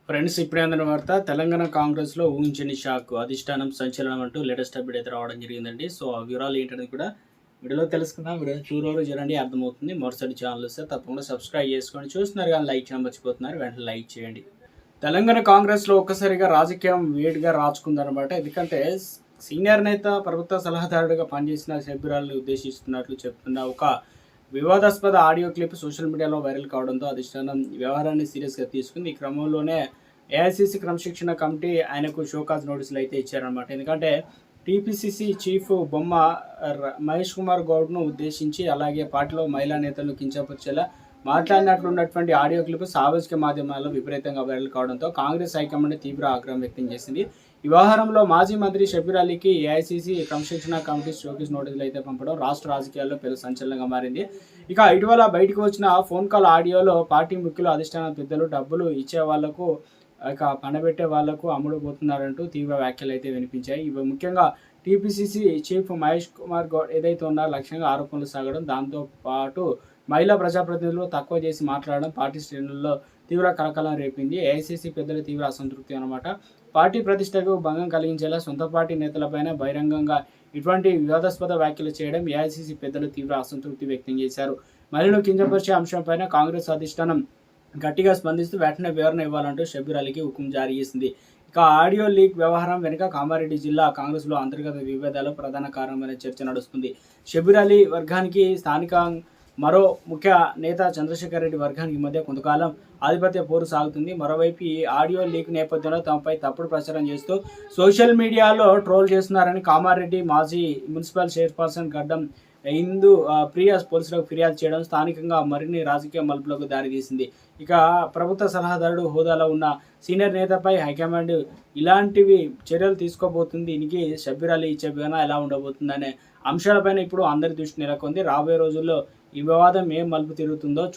Friends ఇప్పుడే అందిన వార్త తెలంగాణ కాంగ్రెస్లో ఊహించని షాక్ అధిష్టానం సంచలనం అంటూ లేటెస్ట్ అప్డేట్ అయితే రావడం జరిగిందండి. సో ఆ వివరాలు ఏంటనేది కూడా వీడియోలో తెలుసుకుందాం. వీడియో చూడరు చూడండి అర్థమవుతుంది. మరోసారి ఛానల్ వస్తే తప్పకుండా సబ్స్క్రైబ్ చేసుకోండి. చూస్తున్నారు కానీ లైక్ చేయడం మర్చిపోతున్నారు, వెంటనే లైక్ చేయండి. తెలంగాణ కాంగ్రెస్లో ఒక్కసారిగా రాజకీయం వేడిగా రాచుకుందనమాట. ఎందుకంటే సీనియర్ నేత ప్రభుత్వ సలహాదారుడిగా పనిచేసిన సభ్యురాలను ఉద్దేశిస్తున్నట్లు చెప్తున్న ఒక వివాదాస్పద ఆడియో క్లిప్ సోషల్ మీడియాలో వైరల్ కావడంతో అధిష్టానం వ్యవహారాన్ని సీరియస్గా తీసుకుంది. ఈ క్రమంలోనే ఏఐసీసీ క్రమశిక్షణ కమిటీ ఆయనకు షోకాజ్ నోటీసులు అయితే ఇచ్చారనమాట. ఎందుకంటే టీపీసీసీ చీఫ్ బొమ్మ మహేష్ కుమార్ గౌడ్ను ఉద్దేశించి అలాగే పార్టీలో మహిళా నేతలను కించపరిచేలా మాట్లాడినట్లున్నటువంటి ఆడియో క్లిప్ సామాజిక మాధ్యమాల్లో విపరీతంగా వైరల్ కావడంతో కాంగ్రెస్ హైకమాండ్ తీవ్ర ఆగ్రహం వ్యక్తం చేసింది. ఈ వ్యవహారంలో మాజీ మంత్రి షబ్బీర్ అలీకి ఏఐసీసీ క్రమశిక్షణ కమిటీ షోకీస్ నోటీసులు అయితే పంపడం రాష్ట్ర రాజకీయాల్లో పెద్ద సంచలనంగా మారింది. ఇక ఇటీవల బయటకు వచ్చిన ఫోన్ కాల్ ఆడియోలో పార్టీ ముఖ్యులు, అధిష్టాన పెద్దలు డబ్బులు ఇచ్చే వాళ్లకు ఇక పనబెట్టే వాళ్లకు అమ్ముడుపోతున్నారంటూ తీవ్ర వ్యాఖ్యలు అయితే వినిపించాయి. ఇవి ముఖ్యంగా టీపీసీసీ చీఫ్ మహేష్ కుమార్ గౌడ్ ఏదైతే ఉన్నారో లక్ష్యంగా ఆరోపణలు సాగడం, దాంతో పాటు మహిళా ప్రజాప్రతినిధులు తక్కువ చేసి మాట్లాడడం పార్టీ శ్రేణుల్లో తీవ్ర కలకలం రేపింది. ఏఐసీసీ పెద్దల తీవ్ర అసంతృప్తి అనమాట. పార్టీ ప్రతిష్టకు భంగం కలిగించేలా సొంత పార్టీ నేతలపైన బహిరంగంగా ఇటువంటి వివాదాస్పద వ్యాఖ్యలు చేయడం ఏఐసీసీ పెద్దలు తీవ్ర అసంతృప్తి వ్యక్తం చేశారు. మహిళలు కించపరిచే అంశంపైన కాంగ్రెస్ అధిష్టానం గట్టిగా స్పందిస్తూ వెంటనే వివరణ ఇవ్వాలంటూ షబ్బీర్ అలీకి హుకుం జారీ చేసింది. ఇక ఆడియో లీక్ వ్యవహారం వెనుక కామారెడ్డి జిల్లా కాంగ్రెస్లో అంతర్గత విభేదాలు ప్రధాన కారణమైన చర్చ నడుస్తుంది. షబ్బీర్ అలీ వర్గానికి స్థానిక మరో ముఖ్య నేత చంద్రశేఖర్ రెడ్డి వర్గానికి మధ్య కొంతకాలం ఆధిపత్య పోరు సాగుతుంది. మరోవైపు ఈ ఆడియో లీక్ నేపథ్యంలో తమపై తప్పుడు ప్రచారం చేస్తూ సోషల్ మీడియాలో ట్రోల్ చేస్తున్నారని కామారెడ్డి మాజీ మున్సిపల్ చైర్పర్సన్ గడ్డం హిందూ ప్రియా పోలీసులకు ఫిర్యాదు చేయడం స్థానికంగా మరిన్ని రాజకీయ మలుపులకు దారితీసింది. ఇక ప్రభుత్వ సలహాదారుడు హోదాలో ఉన్న సీనియర్ నేతపై హైకమాండ్ ఇలాంటివి చర్యలు తీసుకోబోతుంది. దీనికి షబ్బీర్ అలీ ఇచ్చే వివరణ ఎలా ఉండబోతుందనే అంశాలపైన ఇప్పుడు అందరి దృష్టి నెలకొంది. రాబోయే రోజుల్లో ఈ వివాదం ఏం మలుపు తిరుగుతుందో